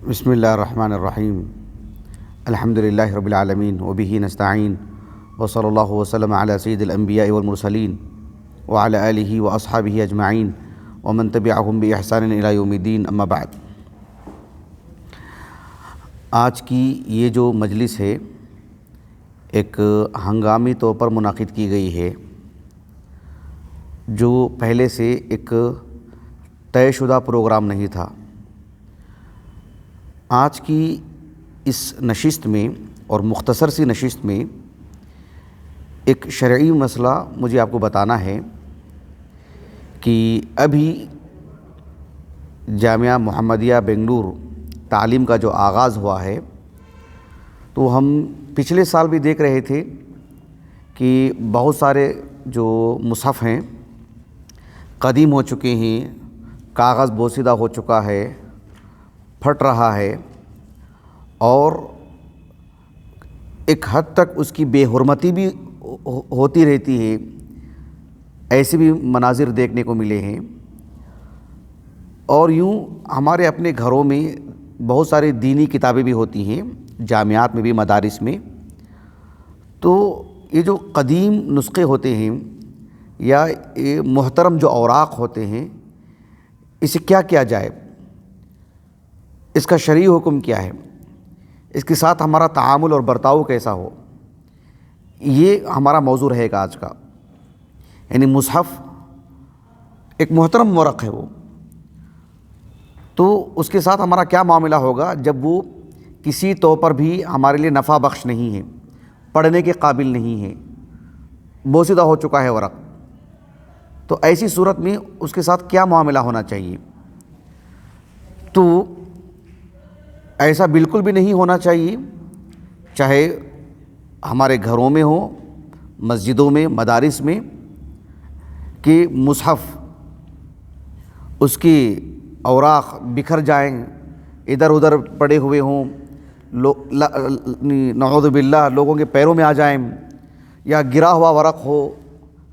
بسم اللہ الرحمن الرحیم الحمد للہ رب العالمین وبہ نستعین وصلی اللہ وسلم علی سید الانبیاء والمرسلین وعلی آلہ واصحابہ اجمعین ومن تبعہم باحسان الی یوم الدین اما بعد۔ آج کی یہ جو مجلس ہے ایک ہنگامی طور پر منعقد کی گئی ہے، جو پہلے سے ایک طے شدہ پروگرام نہیں تھا۔ آج کی اس نشست میں اور مختصر سی نشست میں ایک شرعی مسئلہ مجھے آپ کو بتانا ہے کہ ابھی جامعہ محمدیہ بنگلور تعلیم کا جو آغاز ہوا ہے، تو ہم پچھلے سال بھی دیکھ رہے تھے کہ بہت سارے جو مصحف ہیں قدیم ہو چکے ہیں، کاغذ بوسیدہ ہو چکا ہے، پھٹ رہا ہے، اور ایک حد تک اس کی بے حرمتی بھی ہوتی رہتی ہے۔ ایسے بھی مناظر دیکھنے کو ملے ہیں۔ اور یوں ہمارے اپنے گھروں میں بہت ساری دینی کتابیں بھی ہوتی ہیں، جامعات میں بھی، مدارس میں۔ تو یہ جو قدیم نسخے ہوتے ہیں یا یہ محترم جو اوراق ہوتے ہیں، اسے کیا کیا جائے، اس کا شرعی حکم کیا ہے، اس کے ساتھ ہمارا تعامل اور برتاؤ کیسا ہو، یہ ہمارا موضوع رہے گا آج کا۔ یعنی مصحف ایک محترم ورق ہے وہ، تو اس کے ساتھ ہمارا کیا معاملہ ہوگا جب وہ کسی طور پر بھی ہمارے لیے نفع بخش نہیں ہے، پڑھنے کے قابل نہیں ہے، بوسیدہ ہو چکا ہے ورق، تو ایسی صورت میں اس کے ساتھ کیا معاملہ ہونا چاہیے؟ تو ایسا بالکل بھی نہیں ہونا چاہیے، چاہے ہمارے گھروں میں ہو، مسجدوں میں، مدارس میں، کہ مصحف اس کی اوراق بکھر جائیں، ادھر ادھر پڑے ہوئے ہوں، نعوذ باللہ لوگوں کے پیروں میں آ جائیں، یا گرا ہوا ورق ہو،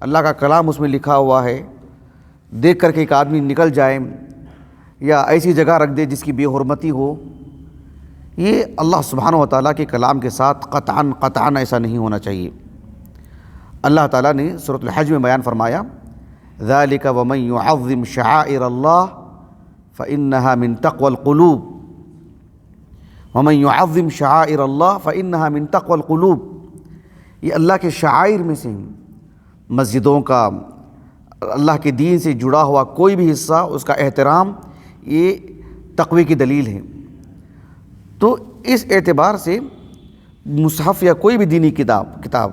اللہ کا کلام اس میں لکھا ہوا ہے، دیکھ کر کے ایک آدمی نکل جائے، یا ایسی جگہ رکھ دے جس کی بے حرمتی ہو۔ یہ اللہ سبحانہ و تعالیٰ کے کلام کے ساتھ قطعاً ایسا نہیں ہونا چاہیے۔ اللہ تعالیٰ نے سورۃ الحج میں بیان فرمایا، ذَلِكَ وَمَن يُعَظِّمْ شَعَائِرَ اللَّهِ فَإِنَّهَا مِن تَقْوَى الْقُلُوبِ وَمَن يُعَظِّمْ شَعَائِرَ اللَّهِ فَإِنَّهَا مِن تَقْوَى الْقُلُوبِ۔ یہ اللہ کے شعائر میں سے ہیں، مسجدوں کا، اللہ کے دین سے جڑا ہوا کوئی بھی حصہ، اس کا احترام، یہ تقوی کی دلیل ہے۔ تو اس اعتبار سے مصحف یا کوئی بھی دینی کتاب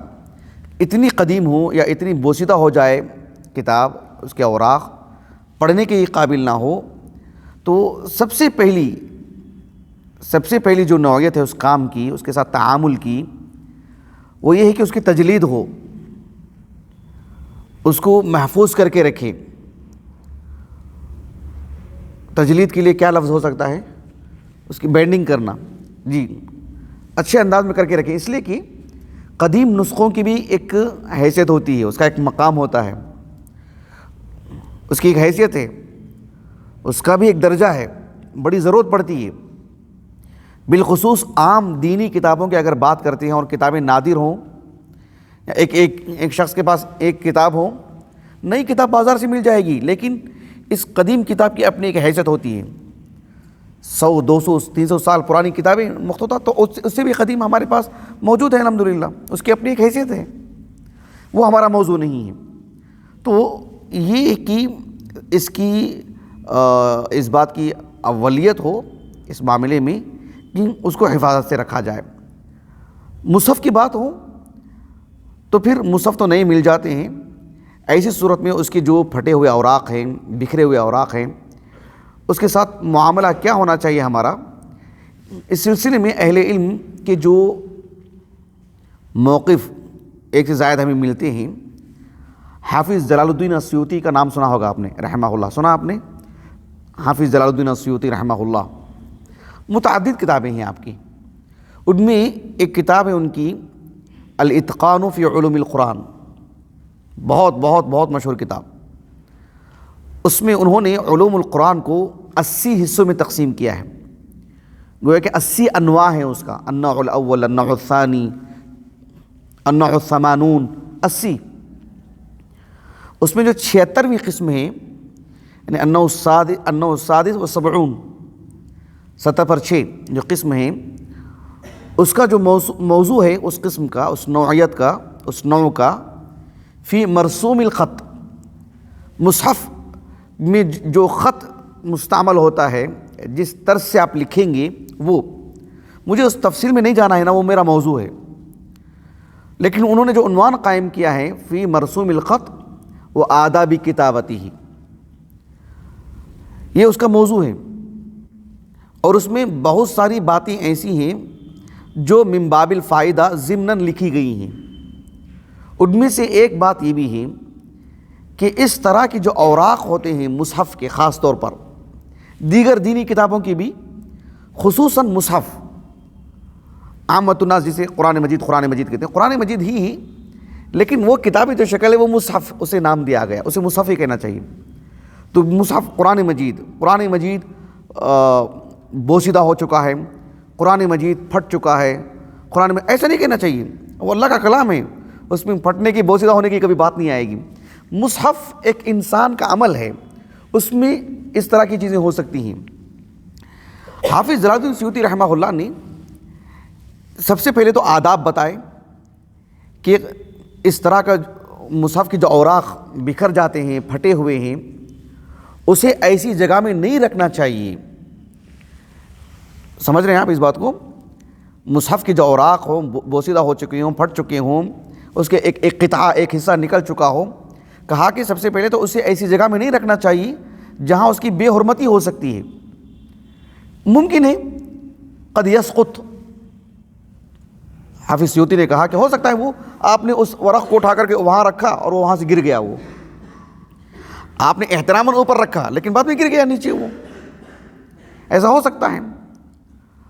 اتنی قدیم ہو یا اتنی بوسیدہ ہو جائے کتاب، اس کے اوراق پڑھنے کے قابل نہ ہو، تو سب سے پہلی جو نوعیت ہے اس کام کی، اس کے ساتھ تعامل کی، وہ یہ ہے کہ اس کی تجلید ہو، اس کو محفوظ کر کے رکھیں۔ تجلید کے لیے کیا لفظ ہو سکتا ہے؟ اس کی بینڈنگ کرنا، جی، اچھے انداز میں کر کے رکھیں، اس لیے کہ قدیم نسخوں کی بھی ایک حیثیت ہوتی ہے، اس کا ایک مقام ہوتا ہے، اس کی ایک حیثیت ہے، اس کا بھی ایک درجہ ہے، بڑی ضرورت پڑتی ہے۔ بالخصوص عام دینی کتابوں کی اگر بات کرتے ہیں اور کتابیں نادر ہوں، ایک شخص کے پاس ایک کتاب ہو، نئی کتاب بازار سے مل جائے گی، لیکن اس قدیم کتاب کی اپنی ایک حیثیت ہوتی ہے۔ 100 200 300 سال پرانی کتابیں مخطوطات تو اس سے بھی قدیم ہمارے پاس موجود ہے، الحمدللہ، اس کی اپنی ایک حیثیت ہے، وہ ہمارا موضوع نہیں ہے۔ تو یہ کہ اس بات کی اولیت ہو اس معاملے میں کہ اس کو حفاظت سے رکھا جائے۔ مصحف کی بات ہو تو پھر مصحف تو نئے مل جاتے ہیں، ایسی صورت میں اس کے جو پھٹے ہوئے اوراق ہیں، بکھرے ہوئے اوراق ہیں، اس کے ساتھ معاملہ کیا ہونا چاہیے ہمارا؟ اس سلسلے میں اہل علم کے جو موقف ایک سے زائد ہمیں ملتے ہیں، حافظ جلال الدین السیوطی کا نام سنا ہوگا آپ نے، رحمہ اللہ، سنا آپ نے؟ حافظ جلال الدین السیوطی رحمہ اللہ، متعدد کتابیں ہیں آپ کی، ان میں ایک کتاب ہے ان کی الاتقان فی علوم القرآن، بہت بہت بہت مشہور کتاب۔ اس میں انہوں نے علوم القرآن کو 80 حصوں میں تقسیم کیا ہے۔ گویا کہ 80 انواع ہیں اس کا، النوع الاول، النوع الثانی، النوع الثمانون، 80۔ اس میں جو 76ویں قسم ہے، یعنی النوع السادس والسبعون، 70 پر 6 جو قسم ہے، اس کا جو موضوع ہے اس قسم کا، اس نوعیت کا، اس نوع کا، فی مرسوم الخط، مصحف میں جو خط مستعمل ہوتا ہے، جس طرز سے آپ لکھیں گے، وہ مجھے اس تفصیل میں نہیں جانا ہے نا، وہ میرا موضوع ہے، لیکن انہوں نے جو عنوان قائم کیا ہے فی مرسوم الخط و آداب کتابتہ، یہ اس کا موضوع ہے، اور اس میں بہت ساری باتیں ایسی ہیں جو من باب الفائدہ ضمناً لکھی گئی ہیں۔ ان میں سے ایک بات یہ بھی ہے کہ اس طرح کے جو اوراق ہوتے ہیں مصحف کے، خاص طور پر دیگر دینی کتابوں کی بھی، خصوصاً مصحف، عامۃ الناس جسے قرآن مجید کہتے ہیں، قرآن مجید ہی، لیکن وہ کتابی جو شکل ہے وہ مصحف، اسے نام دیا گیا، اسے مصحف ہی کہنا چاہیے۔ تو مصحف قرآن مجید بوسیدہ ہو چکا ہے، قرآن مجید پھٹ چکا ہے، قرآن میں ایسا نہیں کہنا چاہیے، وہ اللہ کا کلام ہے، اس میں پھٹنے کی، بوسیدہ ہونے کی کبھی بات نہیں آئے گی۔ مصحف ایک انسان کا عمل ہے، اس میں اس طرح کی چیزیں ہو سکتی ہیں۔ حافظ جلال الدین سیوطی رحمہ اللہ نے سب سے پہلے تو آداب بتائے کہ اس طرح کا مصحف کے جو اوراق بکھر جاتے ہیں، پھٹے ہوئے ہیں، اسے ایسی جگہ میں نہیں رکھنا چاہیے۔ سمجھ رہے ہیں آپ اس بات کو؟ مصحف کے جو اوراق ہوں، بوسیدہ ہو چکے ہوں، پھٹ چکے ہوں، اس کے ایک قطعہ، ایک حصہ نکل چکا ہو، کہا کہ سب سے پہلے تو اسے ایسی جگہ میں نہیں رکھنا چاہیے جہاں اس کی بے حرمتی ہو سکتی ہے۔ ممکن ہے قد یسقط، حافظ سیوطی نے کہا کہ ہو سکتا ہے وہ آپ نے اس ورق کو اٹھا کر کے وہاں رکھا اور وہ وہاں سے گر گیا، وہ آپ نے احتراماً اوپر رکھا لیکن بعد میں گر گیا نیچے، وہ ایسا ہو سکتا ہے۔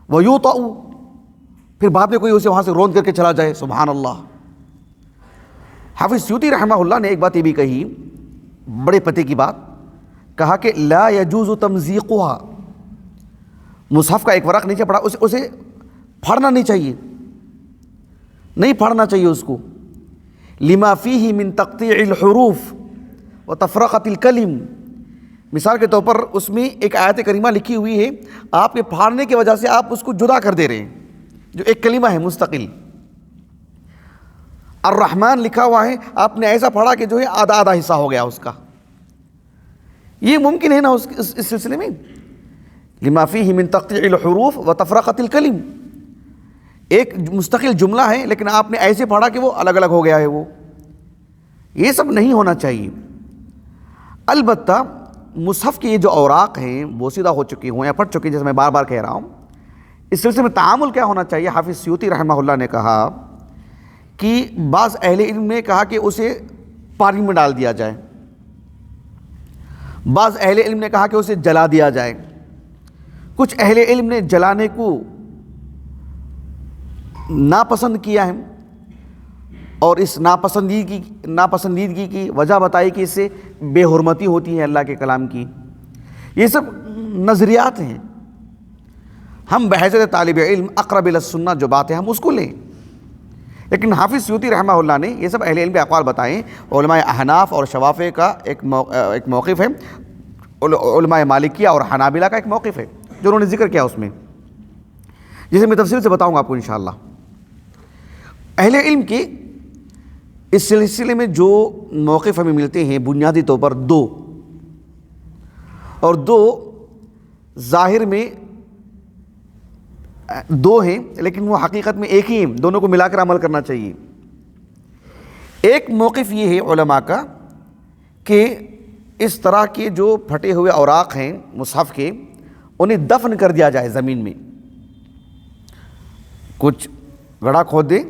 وَيُوطَأُ، پھر بعد میں کوئی اسے وہاں سے روند کر کے چلا جائے، سبحان اللہ۔ حافظ سیوطی رحمہ اللہ نے ایک بات یہ بھی کہی، بڑے پتے کی بات، کہا کہ لا يجوز تمزیقها، مصحف کا ایک ورق نیچے پڑا، اسے پھاڑنا نہیں چاہیے، نہیں پھاڑنا چاہیے اس کو، لما فیہ من تقطیع الحروف وتفرقۃ الکلم، مثال کے طور پر اس میں ایک آیت کریمہ لکھی ہوئی ہے، آپ کے پھاڑنے کی وجہ سے آپ اس کو جدا کر دے رہے ہیں، جو ایک کلمہ ہے مستقل۔ الرحمن لکھا ہوا ہے، آپ نے ایسا پڑھا کہ جو ہے آدھا حصہ ہو گیا اس کا، یہ ممکن ہے نا اس سلسلے میں، لما فیہ من تقطیع الحروف وتفرقۃ الکلم، ایک مستقل جملہ ہے لیکن آپ نے ایسے پڑھا کہ وہ الگ الگ ہو گیا ہے، وہ یہ سب نہیں ہونا چاہیے۔ البتہ مصحف کے یہ جو اوراق ہیں بوسیدہ ہو چکی ہوں یا پھٹ چکی، جیسے میں بار بار کہہ رہا ہوں، اس سلسلے میں تعامل کیا ہونا چاہیے؟ حافظ سیوطی رحمہ اللہ نے کہا کہ بعض اہل علم نے کہا کہ اسے پانی میں ڈال دیا جائے، بعض اہل علم نے کہا کہ اسے جلا دیا جائے، کچھ اہل علم نے جلانے کو ناپسند کیا ہے، اور اس ناپسندیدگی کی وجہ بتائی کہ اس سے بے حرمتی ہوتی ہے اللہ کے کلام کی۔ یہ سب نظریات ہیں، ہم بحیثیت طالب علم اقرب الی السنہ جو بات ہے ہم اس کو لیں، لیکن حافظ سیوطی رحمہ اللہ نے یہ سب اہل علم کے اقوال بتائیں۔ علماء احناف اور شوافع کا ایک موقف ہے، علماء مالکیہ اور حنابلہ کا ایک موقف ہے جو انہوں نے ذکر کیا اس میں، جسے میں تفصیل سے بتاؤں گا آپ کو انشاءاللہ۔ اہل علم کے اس سلسلے میں جو موقف ہمیں ملتے ہیں بنیادی طور پر دو ظاہر میں دو ہیں، لیکن وہ حقیقت میں ایک ہی ہیں، دونوں کو ملا کر عمل کرنا چاہیے۔ ایک موقف یہ ہے علماء کا کہ اس طرح کے جو پھٹے ہوئے اوراق ہیں مصحف کے، انہیں دفن کر دیا جائے زمین میں، کچھ گڑھا کھود دیں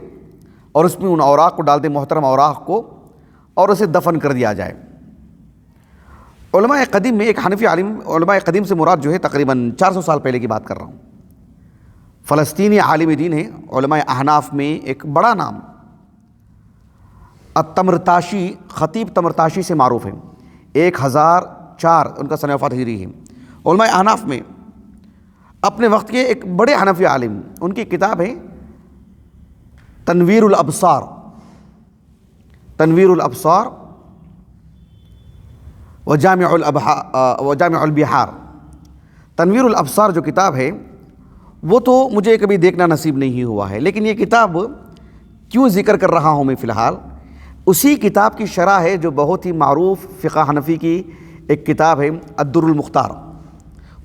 اور اس میں ان اوراق کو ڈال دیں، محترم اوراق کو، اور اسے دفن کر دیا جائے۔ علماء قدیم میں ایک حنفی عالم، علماء قدیم سے مراد جو ہے تقریباً 400 سال پہلے کی بات کر رہا ہوں، فلسطینی عالم دین ہے، علماء احناف میں ایک بڑا نام، التمرتاشی، خطیب تمرتاشی سے معروف ہے، 1004 ان کا سنہ وفات ہجری ہے۔ علماء احناف میں اپنے وقت کے ایک بڑے حنفی عالم، ان کی کتاب ہے تنویر الابصار، تنویر الابصار وجامع البحار۔ تنویر الابصار جو کتاب ہے وہ تو مجھے کبھی دیکھنا نصیب نہیں ہوا ہے، لیکن یہ کتاب کیوں ذکر کر رہا ہوں میں فی الحال، اسی کتاب کی شرح ہے جو بہت ہی معروف فقہ حنفی کی ایک کتاب ہے الدر المختار،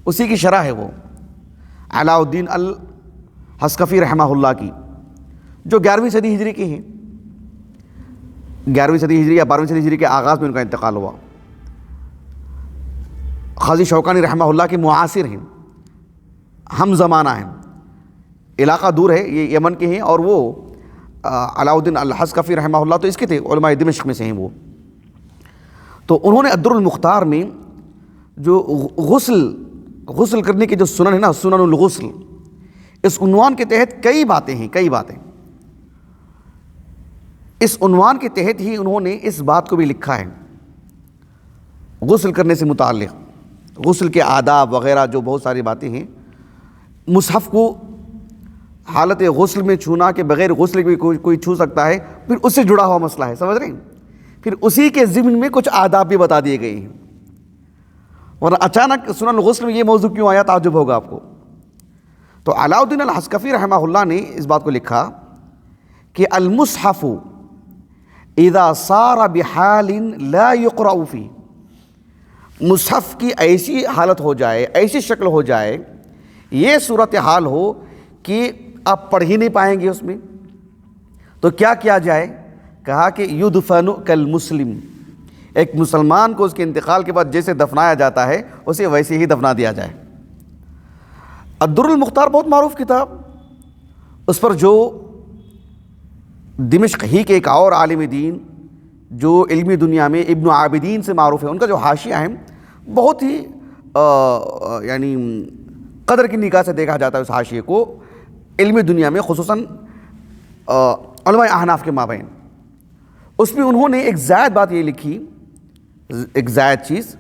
اسی کی شرح ہے وہ علاء الدین الحسکفی رحمہ اللہ کی، جو 11ویں صدی ہجری کی ہیں، 11ویں صدی ہجری یا 12ویں صدی ہجری کے آغاز میں ان کا انتقال ہوا۔ قاضی شوکانی رحمہ اللہ کے معاصر ہیں، ہم زمانہ ہیں، علاقہ دور ہے، یہ یمن کے ہیں، اور وہ علاء الدین الحسکفی رحمہ اللہ تو اس کے تھے، علماء دمشق میں سے ہیں وہ۔ تو انہوں نے الدر المختار میں جو غسل کرنے کی جو سنن ہے نا، سنن الغسل، اس عنوان کے تحت کئی باتیں ہیں، کئی باتیں، اس عنوان کے تحت ہی انہوں نے اس بات کو بھی لکھا ہے، غسل کرنے سے متعلق، غسل کے آداب وغیرہ جو بہت ساری باتیں ہیں، مصحف کو حالت غسل میں چھونا کہ بغیر غسل کے کوئی چھو سکتا ہے، پھر اس سے جڑا ہوا مسئلہ ہے، سمجھ رہے ہیں، پھر اسی کے ضمن میں کچھ آداب بھی بتا دیے گئے ہیں، ورنہ اچانک سنن الغسل میں یہ موضوع کیوں آیا تعجب ہوگا آپ کو۔ تو علاء الدین الحسکفی رحمہ اللہ نے اس بات کو لکھا کہ المصحف اذا صار بحال لا يقرأ فيه، مصحف کی ایسی حالت ہو جائے، ایسی شکل ہو جائے، یہ صورتحال ہو کہ آپ پڑھ ہی نہیں پائیں گے اس میں، تو کیا کیا جائے؟ کہا کہ یدفن کالمسلم، ایک مسلمان کو اس کے انتقال کے بعد جیسے دفنایا جاتا ہے اسے ویسے ہی دفنا دیا جائے۔ الدر المختار بہت معروف کتاب، اس پر جو دمشق ہی کے ایک اور عالم دین جو علمی دنیا میں ابن عابدین سے معروف ہے، ان کا جو حاشیہ ہے بہت ہی یعنی قدر کی نگاہ سے دیکھا جاتا ہے اس حاشیے کو علمی دنیا میں، خصوصاً علماء احناف کے مابین۔ اس میں انہوں نے ایک زائد بات یہ لکھی، ایک زائد چیز،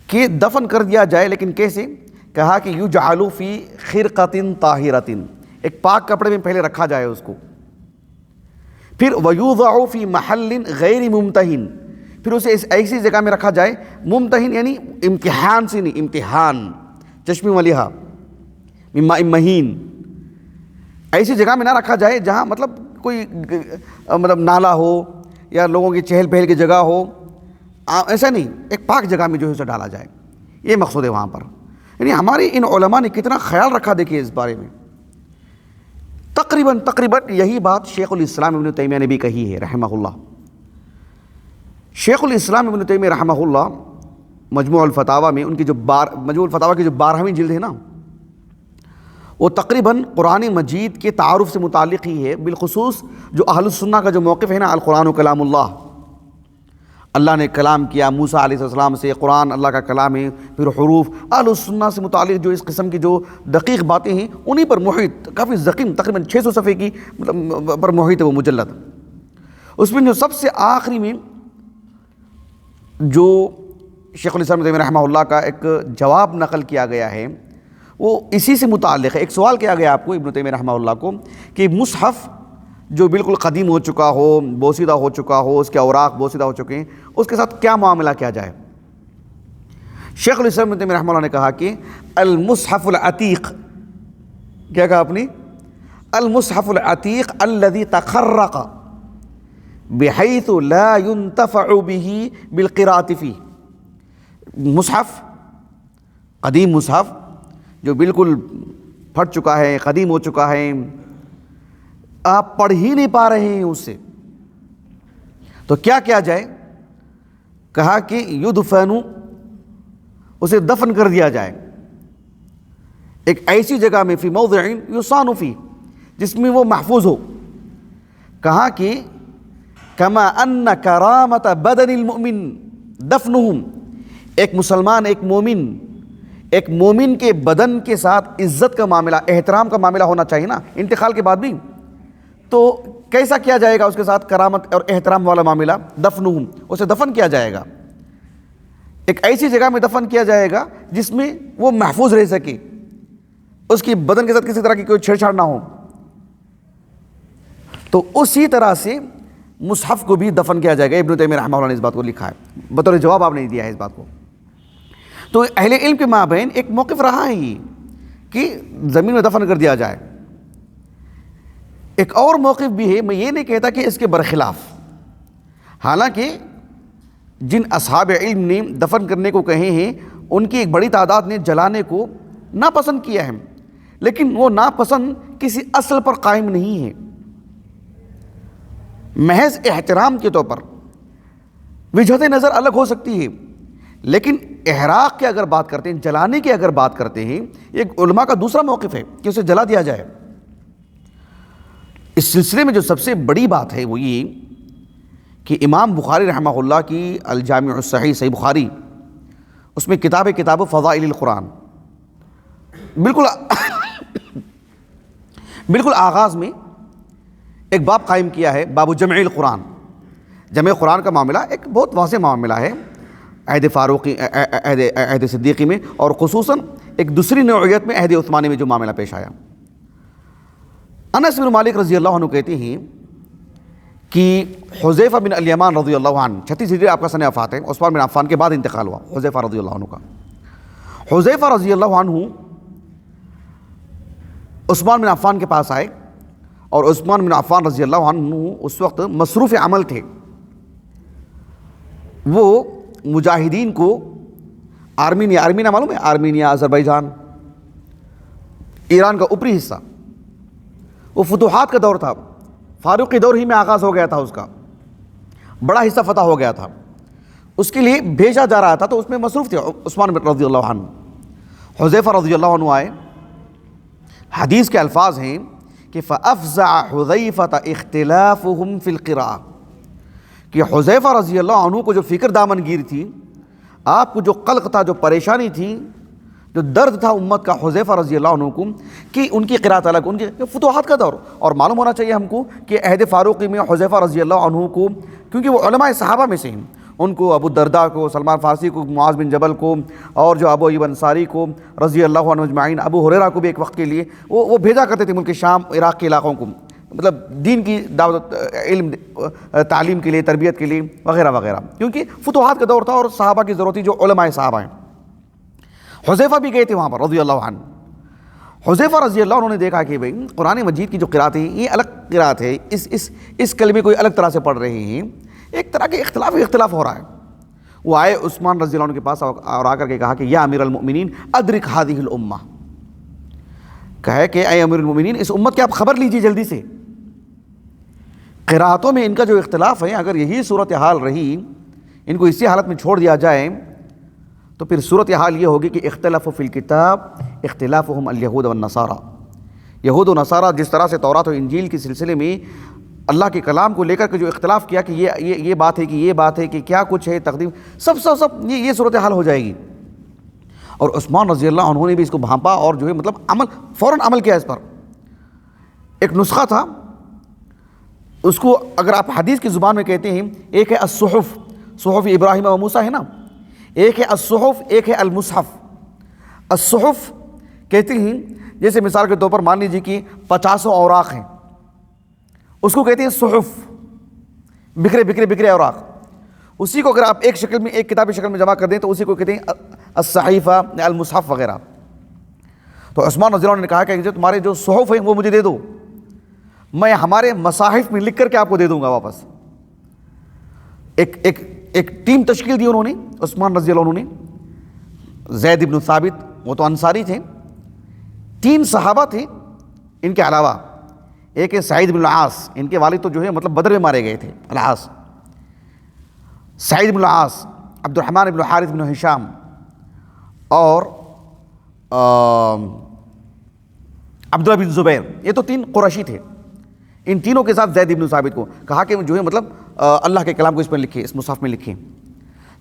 کہ دفن کر دیا جائے، لیکن کیسے؟ کہا کہ یجعل فی خرقۃ طاہرۃ، ایک پاک کپڑے میں پہلے رکھا جائے اس کو، پھر ویوضع فی محل غیر ممتہن، پھر اسے اس ایسی جگہ میں رکھا جائے، ممتہن یعنی امتحان سے نہیں، امتحان چشم ملیحہ من ماء مہین، ایسی جگہ میں نہ رکھا جائے جہاں مطلب کوئی نالا ہو یا لوگوں کی چہل پہل کی جگہ ہو، ایسا نہیں، ایک پاک جگہ میں جو ہے اسے ڈالا جائے، یہ مقصود ہے وہاں پر۔ یعنی ہمارے ان علماء نے کتنا خیال رکھا، دیکھیے اس بارے میں۔ تقریباً یہی بات شیخ الاسلام ابن تیمیہ نے بھی کہی ہے رحمہ اللہ۔ شیخ الاسلام ابن تیمیہ رحمہ اللہ مجموع الفتاوی میں، ان کی جو مجموع الفتاوی کی جو 12ویں جلد ہے نا، وہ تقریباً قرآن مجید کے تعارف سے متعلق ہی ہے، بالخصوص جو اہل السنہ کا جو موقف ہے نا، القرآن کلام اللہ، اللہ نے کلام کیا موسیٰ علیہ السلام سے، قرآن اللہ کا کلام ہے، پھر حروف، اہل السنہ سے متعلق جو اس قسم کی جو دقیق باتیں ہیں انہی پر محیط، کافی ضخیم، تقریباً 600 صفحے کی پر محیط ہے وہ مجلد۔ اس میں جو سب سے آخری میں جو شیخ الاسلام ابن تیمیہ رحمہ اللہ کا ایک جواب نقل کیا گیا ہے، وہ اسی سے متعلق ہے۔ ایک سوال کیا گیا آپ کو ابن تیمیہ رحمہ اللہ کو کہ مصحف جو بالکل قدیم ہو چکا ہو، بوسیدہ ہو چکا ہو، اس کے اوراق بوسیدہ ہو چکے ہیں، اس کے ساتھ کیا معاملہ کیا جائے؟ شیخ الاسلام ابن تیمیہ رحمہ اللہ نے کہا کہ المصحف العتیق، کیا کہا آپ نے؟ المصحف العتیق الذي تخرق بحيث لا ينتفع به بالقراءة فيه، مصحف، قدیم مصحف جو بالکل پھٹ چکا ہے، قدیم ہو چکا ہے، آپ پڑھ ہی نہیں پا رہے ہیں اس سے، تو کیا کیا جائے؟ کہا کہ یدفن، اسے دفن کر دیا جائے ایک ایسی جگہ میں، فی موضع یصان فی، جس میں وہ محفوظ ہو۔ کہا کہ کما ان کرامت بدن المؤمن دفنہم، ایک مسلمان، ایک مومن کے بدن کے ساتھ عزت کا معاملہ، احترام کا معاملہ ہونا چاہیے نا انتقال کے بعد بھی، تو کیسا کیا جائے گا اس کے ساتھ کرامت اور احترام والا معاملہ؟ دفنہم، اسے دفن کیا جائے گا، ایک ایسی جگہ میں دفن کیا جائے گا جس میں وہ محفوظ رہ سکے، اس کی بدن کے ساتھ کسی طرح کی کوئی چھیڑ چھاڑ نہ ہو. تو اسی طرح سے مصحف کو بھی دفن کیا جائے گا. ابن تیمیہ رحمہ اللہ نے اس بات کو لکھا ہے, بطور جواب آپ نے دیا ہے اس بات کو. تو اہل علم کے مابین ایک موقف رہا ہے یہ کہ زمین میں دفن کر دیا جائے. ایک اور موقف بھی ہے, میں یہ نہیں کہتا کہ اس کے برخلاف, حالانکہ جن اصحاب علم نے دفن کرنے کو کہے ہیں ان کی ایک بڑی تعداد نے جلانے کو ناپسند کیا ہے, لیکن وہ ناپسند کسی اصل پر قائم نہیں ہے. محض احترام کے طور پر وجہت نظر الگ ہو سکتی ہے, لیکن احراق کی اگر بات کرتے ہیں, جلانے کی اگر بات کرتے ہیں, ایک علماء کا دوسرا موقف ہے کہ اسے جلا دیا جائے. اس سلسلے میں جو سب سے بڑی بات ہے وہ یہ کہ امام بخاری رحمہ اللہ کی الجامع الصحیح صحیح بخاری, اس میں کتاب فضائل القرآن, بالکل آغاز میں ایک باب قائم کیا ہے, باب جمع القرآن. جمع قرآن کا معاملہ ایک بہت واضح معاملہ ہے عہد فاروقی, عہد صدیقی میں, اور خصوصاً ایک دوسری نوعیت میں عہد عثمانی میں جو معاملہ پیش آیا. انس بن مالک رضی اللہ عنہ کہتے ہیں کہ حذیفہ بن الیمان رضی اللہ عنہ, 36 ہجری آپ کا سن وفات ہے, عثمان بن عفان کے بعد انتقال ہوا حذیفہ رضی اللہ عنہ کا. حذیفہ رضی اللہ عنہ عثمان بن عفان کے پاس آئے, اور عثمان بن عفان رضی اللہ عنہ اس وقت مصروف عمل تھے. وہ مجاہدین کو آرمینیا معلوم ہے, آرمینیا, آذربائیجان, ایران کا اوپری حصہ, وہ فتوحات کا دور تھا, فاروقی دور ہی میں آغاز ہو گیا تھا, اس کا بڑا حصہ فتح ہو گیا تھا, اس کے لیے بھیجا جا رہا تھا, تو اس میں مصروف تھے عثمان رضی اللہ عنہ. حذیفہ رضی اللہ عنہ آئے. حدیث کے الفاظ ہیں کہ فَأَفْزَعَ حُذَيْفَةَ اِخْتِلَافُهُمْ فِي الْقِرَاءَةِ, کہ حذیفہ رضی اللہ عنہ کو جو فکر دامن گیر تھی, آپ کو جو قلق تھا, جو پریشانی تھی, جو درد تھا امت کا حذیفہ رضی اللہ عنہ کو, کہ ان کی قرات الگ, ان کے فتوحات کا دور. اور معلوم ہونا چاہیے ہم کو کہ عہد فاروقی میں حذیفہ رضی اللہ عنہ کو, کیونکہ وہ علماء صحابہ میں سے ہیں, ان کو ابو الدرداء کو, سلمان فارسی کو, معاذ بن جبل کو, اور جو ابو ایوب انصاری کو رضی اللہ عنہ اجمعین, ابو ہریرہ کو بھی ایک وقت کے لیے وہ بھیجا کرتے تھے ملک شام, عراق کے علاقوں کو, مطلب دین کی دعوت, علم تعلیم کے لیے, تربیت کے لیے وغیرہ وغیرہ, کیونکہ فتوحات کا دور تھا اور صحابہ کی ضرورت تھی جو علماء صحابہ ہیں. حذیفہ بھی گئے تھے وہاں پر رضی اللہ عنہ. حذیفہ رضی اللہ عنہ نے دیکھا کہ بھئی قرآن مجید کی جو قرات ہے یہ الگ قرات ہے, اس کلمے کو الگ طرح سے پڑھ رہے ہیں, ایک طرح کے اختلاف ہو رہا ہے. وہ آئے عثمان رضی اللہ عنہ کے پاس اور آ کر کے کہا کہ یا امیر المؤمنین ادرک هذه الامہ, کہے کہ اے امیر المؤمنین اس امت کی آپ خبر لیجیے جلدی سے. قراتوں میں ان کا جو اختلاف ہے, اگر یہی صورتحال رہی, ان کو اسی حالت میں چھوڑ دیا جائے, تو پھر صورتحال یہ ہوگی کہ اختلافوا فی الکتاب اختلافهم الیہود والنصارى. یہود و نصارہ جس طرح سے تورات و انجیل کے سلسلے میں اللہ کے کلام کو لے کر کے جو اختلاف کیا کہ یہ بات ہے کہ یہ بات ہے کہ کیا کچھ ہے تقدیم, سب یہ صورتحال ہو جائے گی. اور عثمان رضی اللہ عنہ نے بھی اس کو بھانپا, اور جو ہے مطلب فوراً عمل کیا اس پر. ایک نسخہ تھا, اس کو اگر آپ حدیث کی زبان میں کہتے ہیں, ایک ہے الصحف, صحف ابراہیم و موسیٰ ہے نا, ایک ہے الصحف, ایک ہے المصحف. الصحف کہتے ہیں جیسے مثال کے طور پر مان لیجیے کہ 50 اوراق ہیں, اس کو کہتے ہیں صحف, بکھرے اوراق. اسی کو اگر آپ ایک شکل میں, ایک کتابی شکل میں جمع کر دیں تو اسی کو کہتے ہیں الصحیفہ, المصحف وغیرہ. تو عثمان رضی اللہ عنہ نے کہا کہ تمہارے جو صحف ہیں وہ مجھے دے دو, میں ہمارے مصاحف میں لکھ کر کے آپ کو دے دوں گا واپس. ایک ٹیم تشکیل دی انہوں نے, عثمان رضی اللہ عنہ نے. زید بن ثابت, وہ تو انصاری تھے, 3 صحابہ تھے ان کے علاوہ, ایک ہے سعید بن العاص, ان کے والد تو جو ہے مطلب بدر میں مارے گئے تھے, العاص, سعید بن العاص, عبد الرحمن بن حارث بن ہشام, اور عبداللہ بن زبیر. یہ تو 3 قریشی تھے. ان تینوں کے ساتھ زید بن ثابت کو کہا کہ جو ہے مطلب اللہ کے کلام کو اس پر لکھیں, اس مصحف میں لکھیں.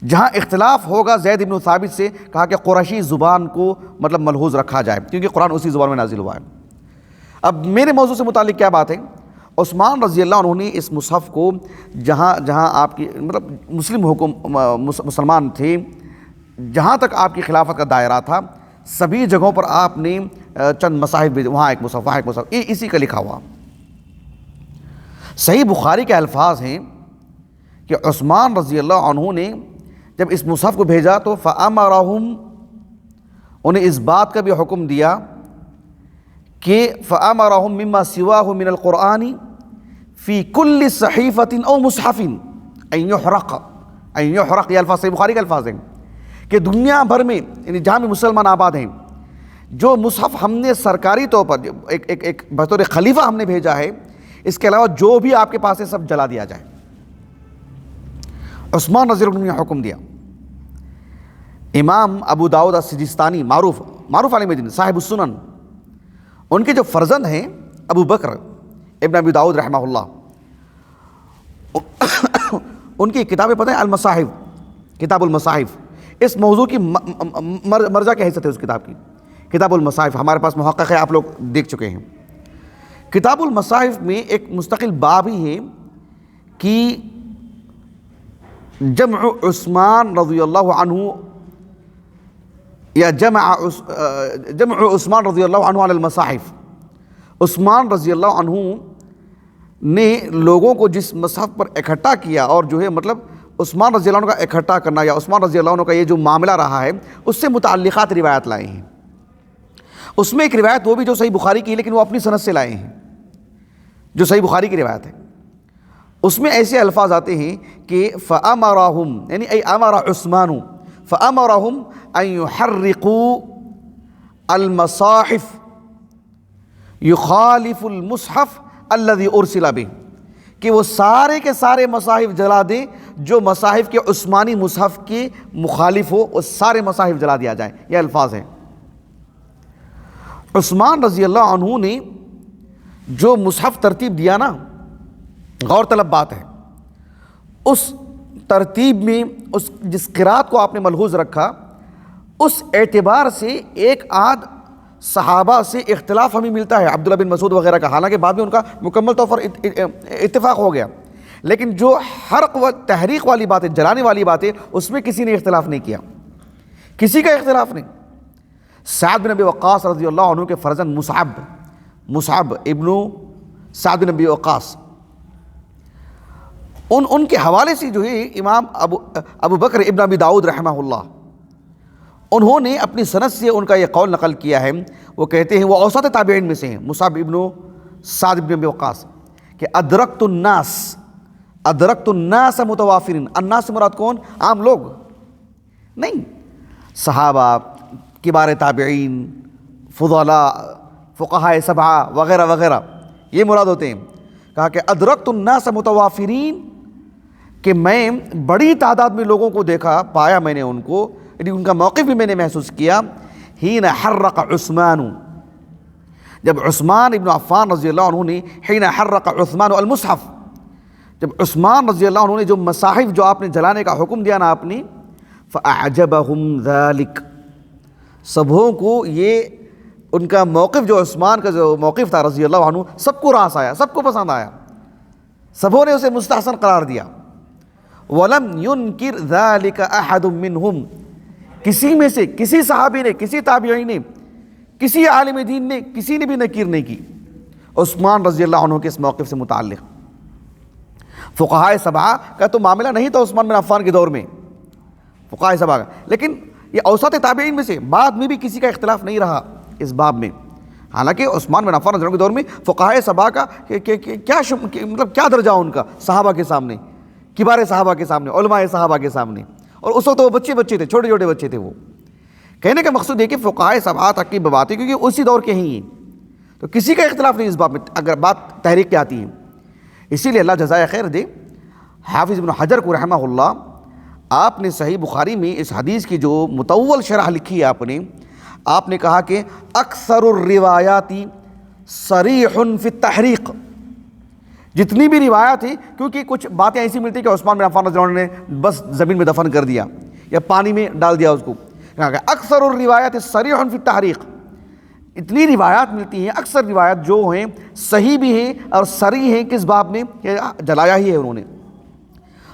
جہاں اختلاف ہوگا زید بن ثابت سے کہا کہ قریشی زبان کو مطلب ملحوظ رکھا جائے, کیونکہ قرآن اسی زبان میں نازل ہوا ہے. اب میرے موضوع سے متعلق کیا بات ہے, عثمان رضی اللہ عنہ نے اس مصحف کو جہاں آپ کی مطلب مسلمان تھے, جہاں تک آپ کی خلافت کا دائرہ تھا, سبھی جگہوں پر آپ نے چند مصاحف بھیجے، وہاں ایک مصحف، وہاں ایک مصحف، اسی کا لکھا ہوا۔ صحیح بخاری کے الفاظ ہیں کہ عثمان رضی اللہ عنہ نے جب اس مصحف کو بھیجا تو فَأَمَرَهُمْ، انہیں اس بات کا بھی حکم دیا کہ فَأَمَرَهُمْ مِمَّا سِوَاهُ مِنَ الْقُرْآنِ فِي كُلِّ صَحِيفَةٍ أَوْ مُصْحَفٍ أَن يُحْرَقَ، یہ الفاظ صحیح بخاری کے الفاظ ہیں کہ دنیا بھر میں، یعنی جہاں بھی مسلمان آباد ہیں، جو مصحف ہم نے سرکاری طور پر ایک بطور خلیفہ ہم نے بھیجا ہے، اس کے علاوہ جو بھی آپ کے پاس ہے سب جلا دیا جائے۔ عثمان رضی اللہ عنہ نے حکم دیا۔ امام ابو داؤد السجستانی، معروف عالم دین، صاحب السنن، ان کے جو فرزند ہیں ابو بکر ابن ابی داؤد رحمہ اللہ، ان کی کتابیں پتہ ہیں، المصاحف، کتاب المصاحف، اس موضوع کی مرجع کی حیثیت ہے اس کتاب کی، کتاب المصاحف، ہمارے پاس محقق ہے، آپ لوگ دیکھ چکے ہیں۔ کتاب المصاحف میں ایک مستقل باب ہی ہے کہ جمع عثمان رضی اللہ عنہ، یا جمع عثمان رضی اللہ عنہ علی المصاحف، عثمان رضی اللہ عنہ نے لوگوں کو جس مصحف پر اکٹھا کیا، اور جو ہے مطلب عثمان رضی اللہ عنہ کا اکٹھا کرنا یا عثمان رضی اللہ عنہ کا یہ جو معاملہ رہا ہے، اس سے متعلقات روایات لائے ہیں۔ اس میں ایک روایت وہ بھی جو صحیح بخاری کی ہے، لیکن وہ اپنی سند سے لائے ہیں، جو صحیح بخاری کی روایت ہے۔ اس میں ایسے الفاظ آتے ہیں کہ فَأَمَرَهُمْ، یعنی ای امر عثمان، فَأَمَرَهُمْ أَن يُحَرِّقُوا الْمَصَاحِفَ يُخَالِفُ الْمُصْحَفَ الَّذِي أُرْسِلَ بِهِ، کہ وہ سارے کے سارے مصاحف جلا دیں جو مصاحف کے عثمانی مصحف کے مخالف ہو، وہ سارے مصاحف جلا دیا جائیں۔ یہ الفاظ ہیں۔ عثمان رضی اللہ عنہ نے جو مصحف ترتیب دیا نا، غور طلب بات ہے، اس ترتیب میں جس قرات کو آپ نے ملحوظ رکھا، اس اعتبار سے ایک آدھ صحابہ سے اختلاف ہمیں ملتا ہے، عبداللہ بن مسعود وغیرہ کا، حالانکہ بعد میں ان کا مکمل طور پر اتفاق ہو گیا، لیکن جو حرق و تحریق والی بات ہے، جلانے والی بات ہے، اس میں کسی نے اختلاف نہیں کیا، کسی کا اختلاف نہیں۔ سعد بن ابی وقاص رضی اللہ عنہ کے فرزند مصعب ابن سعد بن ابی وقاص، ان کے حوالے سے جو ہے امام ابو بکر ابن ابی داؤد رحمہ اللہ، انہوں نے اپنی سند سے ان کا یہ قول نقل کیا ہے، وہ کہتے ہیں، وہ اوسط تابعین میں سے ہیں، مصعب ابن سعد بن ابی وقاص، کہ ادرکت الناس متوافرین، الناس مراد کون؟ عام لوگ نہیں، صحابہ، کبار تابعین، فضلاء، فقہائے سبعہ وغیرہ وغیرہ، یہ مراد ہوتے ہیں۔ کہا کہ ادرکت الناس متوافرین، کہ میں بڑی تعداد میں لوگوں کو دیکھا، پایا میں نے ان کو، یعنی ان کا موقف بھی میں نے محسوس کیا، حین حرق عثمان، جب عثمان ابن عفان رضی اللہ عنہ نے، حین حرق عثمان المصحف، جب عثمان رضی اللہ عنہ نے جو مصاحف جو آپ نے جلانے کا حکم دیا نا آپ نے، فأعجبہم ذالک، سبوں کو یہ ان کا موقف، جو عثمان کا جو موقف تھا رضی اللہ عنہ، سب کو راس آیا، سب کو پسند آیا، سبوں نے اسے مستحسن قرار دیا۔ وَلَمْ يُنْكِرْ ذَلِكَ أَحَدٌ مِّنْهُمْ، کسی میں سے، کسی صحابی نے، کسی تابعی نے، کسی عالم دین نے، کسی نے بھی نکیر نہیں کی عثمان رضی اللہ عنہ کے اس موقف سے متعلق۔ فقہائے سبعہ کا تو معاملہ نہیں تھا عثمان بن عفان کے دور میں، فقہائے سبعہ کا، لیکن یہ اوسط تابعین میں سے بعد میں بھی کسی کا اختلاف نہیں رہا اس باب میں، حالانکہ عثمان بن عفان رضی اللہ عنہ کے دور میں فقہائے سبعہ کا مطلب کیا درجہ ان کا صحابہ کے سامنے، کبار صحابہ کے سامنے، علماء صحابہ کے سامنے، اور اس وقت وہ بچے تھے، چھوٹے چھوٹے بچے تھے۔ وہ کہنے کا مقصد ہے کہ فقہائے سبعہ تک کی بات ہے، کیونکہ اسی دور کے ہیں، تو کسی کا اختلاف نہیں اس باب میں اگر بات تحریک کی آتی ہے۔ اسی لیے اللہ جزائے خیر دے حافظ ابن حجر کو رحمہ اللہ، آپ نے صحیح بخاری میں اس حدیث کی جو مطول شرح لکھی ہے آپ نے کہا کہ اکثر الروایات صریح فی التحریق، جتنی بھی روایات ہیں، کیونکہ کچھ باتیں ایسی ملتی ہیں کہ عثمان بن عفان رضی اللہ عنہ نے بس زمین میں دفن کر دیا یا پانی میں ڈال دیا اس کو، کہا کہ اکثر الروایات صریح فی التحریق، اتنی روایات ملتی ہیں، اکثر روایات جو ہیں صحیح بھی ہیں اور صریح ہیں کس باب میں، کہ جلایا ہی ہے انہوں نے۔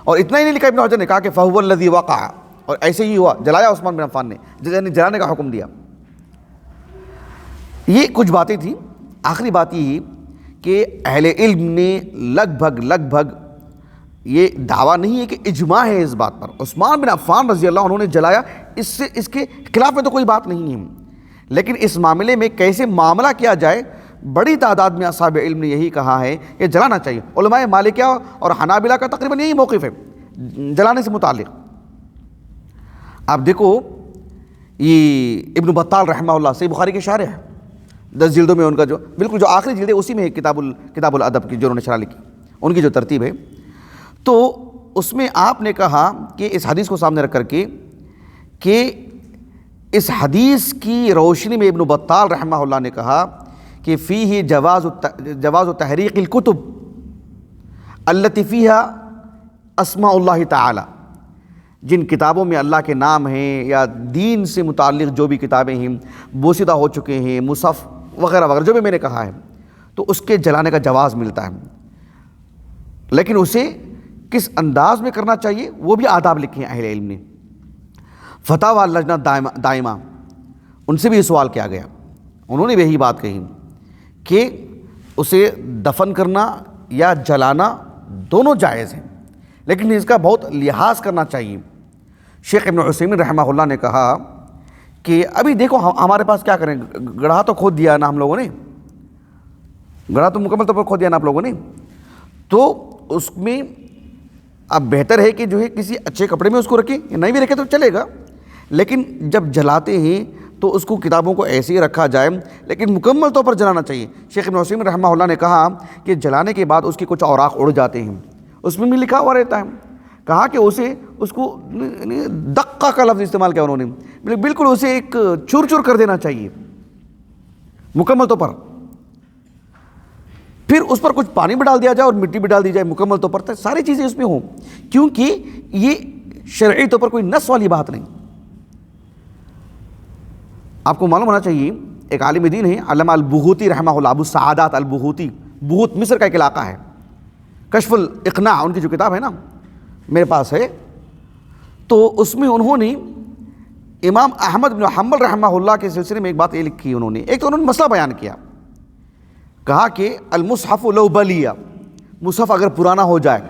اور اتنا ہی نہیں لکھا ابن حجر نے، کہا کہ فَهُوَ الَّذِي وَقَعَ، اور ایسے ہی ہوا، جلایا عثمان بن عفان نے، یعنی جلانے کا حکم دیا۔ یہ کچھ باتیں تھیں. آخری بات یہ کہ اہل علم نے لگ بھگ یہ دعویٰ نہیں ہے کہ اجماع ہے اس بات پر. عثمان بن عفان رضی اللہ عنہ نے جلایا، اس کے خلاف میں تو کوئی بات نہیں ہے، لیکن اس معاملے میں کیسے معاملہ کیا جائے، بڑی تعداد میں اصحاب علم نے یہی کہا ہے کہ جلانا چاہیے. علماء مالکیہ اور حنابلہ کا تقریباً یہی موقف ہے جلانے سے متعلق. آپ دیکھو یہ ابن بطال رحمہ اللہ صحیح بخاری کے شارح ہے، 10 جلدوں میں ان کا جو بالکل جو آخری جلد ہے اسی میں ہے کتاب الادب کی جو انہوں نے شرح لکھی، ان کی جو ترتیب ہے. تو اس میں آپ نے کہا کہ اس حدیث کو سامنے رکھ کر کے کہ اس حدیث کی روشنی میں ابن بطال رحمہ اللہ نے کہا کہ فیہ جواز تحریق الکتب التی فیہا اسماء اللہ تعالی، جن کتابوں میں اللہ کے نام ہیں یا دین سے متعلق جو بھی کتابیں ہیں بوسیدہ ہو چکے ہیں، مصحف وغیرہ وغیرہ جو بھی میں نے کہا ہے، تو اس کے جلانے کا جواز ملتا ہے. لیکن اسے کس انداز میں کرنا چاہیے وہ بھی آداب لکھے ہیں اہل علم نے. فتاوی لجنہ دائمہ ان سے بھی یہ سوال کیا گیا، انہوں نے بھی یہی بات کہی کہ اسے دفن کرنا یا جلانا دونوں جائز ہیں، لیکن اس کا بہت لحاظ کرنا چاہیے. شیخ ابن عثیمین رحمہ اللہ نے کہا کہ ابھی دیکھو ہمارے پاس کیا کریں، گڑھا تو کھود دیا نا ہم لوگوں نے، گڑھا تو مکمل طور پر کھود دیا نا آپ لوگوں نے، تو اس میں اب بہتر ہے کہ جو ہے کسی اچھے کپڑے میں اس کو رکھیں، نہیں بھی رکھے تو چلے گا، لیکن جب جلاتے ہیں تو اس کو کتابوں کو ایسے ہی رکھا جائے، لیکن مکمل طور پر جلانا چاہیے. شیخ ابن عثیمین رحمہ اللہ نے کہا کہ جلانے کے بعد اس کے کچھ اوراق اڑ جاتے ہیں، اس میں بھی لکھا ہوا رہتا ہے. کہا کہ اس کو دقہ کا لفظ استعمال کیا انہوں نے، بالکل اسے ایک چور چور کر دینا چاہیے مکمل طور پر، پھر اس پر کچھ پانی بھی ڈال دیا جائے اور مٹی بھی ڈال دی جائے مکمل طور پر، ساری چیزیں اس میں ہوں، کیونکہ یہ شرعی طور پر کوئی نص والی بات نہیں. آپ کو معلوم ہونا چاہیے ایک عالم دین ہے علامہ البہوتی رحمہ اللہ، ابو السعادات البہوتی، بہوت مصر کا ایک علاقہ ہے. کشف الاقناع ان کی جو کتاب ہے نا میرے پاس ہے، تو اس میں انہوں نے امام احمد بن حنبل رحمہ اللہ کے سلسلے میں ایک بات یہ لکھی انہوں نے. ایک تو انہوں نے مسئلہ بیان کیا، کہا کہ المصحف لو بلیہ، مصحف اگر پرانا ہو جائے،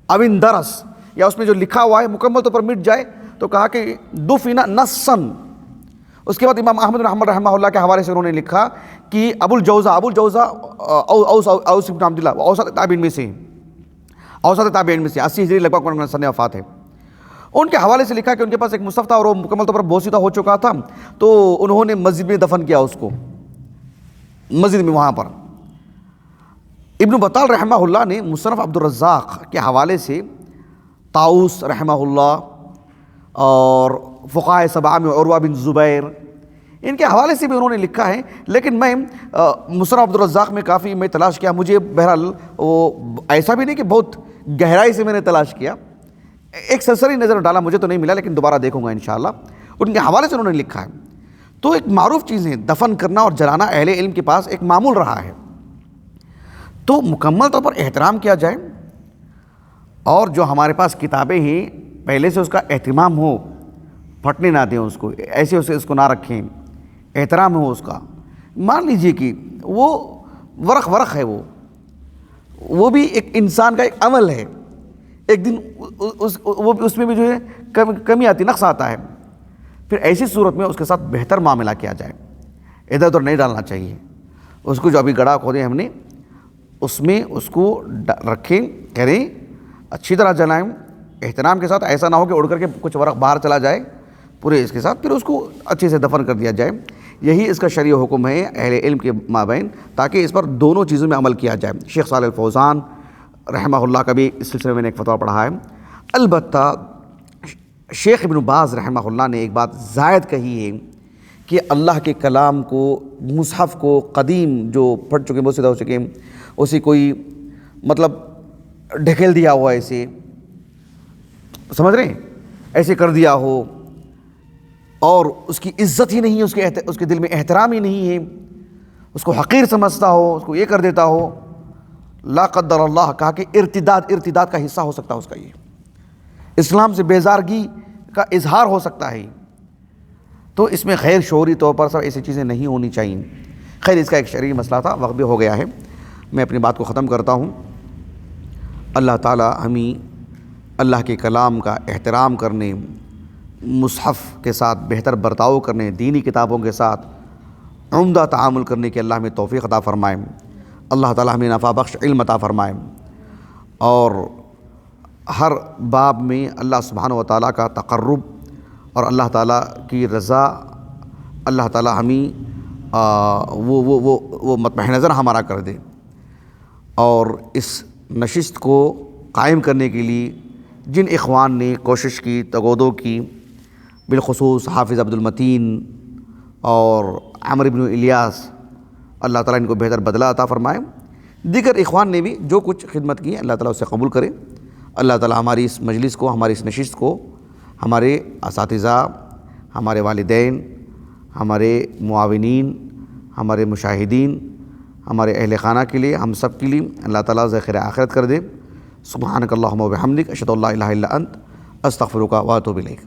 او اندرس، یا اس میں جو لکھا ہوا ہے مکمل طور پر مٹ جائے، تو کہا کہ دفن نصاً. اس کے بعد امام احمد بن حنبل رحمہ اللہ کے حوالے سے انہوں نے لکھا کہ ابو الجوزا اوس بن عبداللہ اوسط تابعین میں سے 80 ہجری لگ بھگ سن وفات ہے، ان کے حوالے سے لکھا کہ ان کے پاس ایک مصحف تھا اور وہ مکمل طور پر بوسیدہ ہو چکا تھا، تو انہوں نے مسجد میں دفن کیا اس کو، مسجد میں وہاں پر. ابن بطال رحمہ اللہ نے مصنف عبد الرزاق کے حوالے سے طاؤس رحمہ اللہ اور فقہائے سبعہ میں عروہ بن زبیر، ان کے حوالے سے بھی انہوں نے لکھا ہے. لیکن میں مصنف عبد الرزاق میں کافی میں تلاش کیا، مجھے بہرحال وہ ایسا بھی نہیں کہ بہت گہرائی سے میں نے تلاش کیا، ایک سرسری نظر ڈالا، مجھے تو نہیں ملا، لیکن دوبارہ دیکھوں گا انشاءاللہ. ان کے حوالے سے انہوں نے لکھا ہے. تو ایک معروف چیز ہے دفن کرنا اور جلانا، اہل علم کے پاس ایک معمول رہا ہے، تو مکمل طور پر احترام کیا جائے، اور جو ہمارے پاس کتابیں ہیں پہلے سے اس کا اہتمام ہو، پھٹنے نہ دیں اس کو، ایسے اس کو نہ رکھیں، احترام ہو اس کا. مان لیجئے کہ وہ ورق ہے، وہ بھی ایک انسان کا ایک عمل ہے، ایک دن اس میں بھی جو ہے کمی آتی، نقص آتا ہے. پھر ایسی صورت میں اس کے ساتھ بہتر معاملہ کیا جائے، ادھر ادھر نہیں ڈالنا چاہیے. اس کو جو ابھی گڑھا کھودے ہم نے، اس میں اس کو رکھیں، کریں، اچھی طرح جلائیں احترام کے ساتھ، ایسا نہ ہو کہ اڑ کر کے کچھ ورق باہر چلا جائے پورے اس کے ساتھ، پھر اس کو اچھے سے دفن کر دیا جائے. یہی اس کا شرعی حکم ہے اہل علم کے مابین، تاکہ اس پر دونوں چیزوں میں عمل کیا جائے. شیخ صالح الفوزان رحمہ اللہ کا بھی اس سلسلے میں نے ایک فتویٰ پڑھا ہے. البتہ شیخ ابن باز رحمہ اللہ نے ایک بات زائد کہی ہے کہ اللہ کے کلام کو، مصحف کو قدیم جو پھٹ چکے بوسیدہ ہو چکے، اسے کوئی مطلب ڈھکیل دیا ہوا، ایسے سمجھ رہے ہیں، ایسے کر دیا ہو اور اس کی عزت ہی نہیں ہے، اس کے دل میں احترام ہی نہیں ہے، اس کو حقیر سمجھتا ہو، اس کو یہ کر دیتا ہو، لا قدر اللہ. کہا کہ ارتداد کا حصہ ہو سکتا ہے اس کا، یہ اسلام سے بیزارگی کا اظہار ہو سکتا ہے. تو اس میں غیر شعوری طور پر سب ایسی چیزیں نہیں ہونی چاہیے. خیر اس کا ایک شرعی مسئلہ تھا, وقت بھی ہو گیا ہے, میں اپنی بات کو ختم کرتا ہوں. اللہ تعالی ہمیں اللہ کے کلام کا احترام کرنے, مصحف کے ساتھ بہتر برتاؤ کرنے, دینی کتابوں کے ساتھ عمدہ تعامل کرنے کی اللہ ہمیں توفیق عطا فرمائے. اللہ تعالی ہمیں نفع بخش علم عطا فرمائے, اور ہر باب میں اللہ سبحانہ و تعالیٰ کا تقرب اور اللہ تعالیٰ کی رضا, اللہ تعالیٰ ہمیں وہ مطمع نظر ہمارا کر دے. اور اس نشست کو قائم کرنے کے لیے جن اخوان نے کوشش کی, تگودو کی, بالخصوص حافظ عبد المتین اور عمر بن الیاس, اللہ تعالیٰ ان کو بہتر بدلہ عطا فرمائے. دیگر اخوان نے بھی جو کچھ خدمت کی, اللہ تعالیٰ اسے قبول کرے. اللہ تعالیٰ ہماری اس مجلس کو, ہماری اس نشست کو, ہمارے اساتذہ, ہمارے والدین, ہمارے معاونین, ہمارے مشاہدین, ہمارے اہل خانہ کے لیے, ہم سب کے لیے اللہ تعالیٰ ذخیرہ آخرت کر دے. سبحانک اللہم و بحمدک, اشہد ان لا الہ الا انت, استغفرک و اتوب الیک.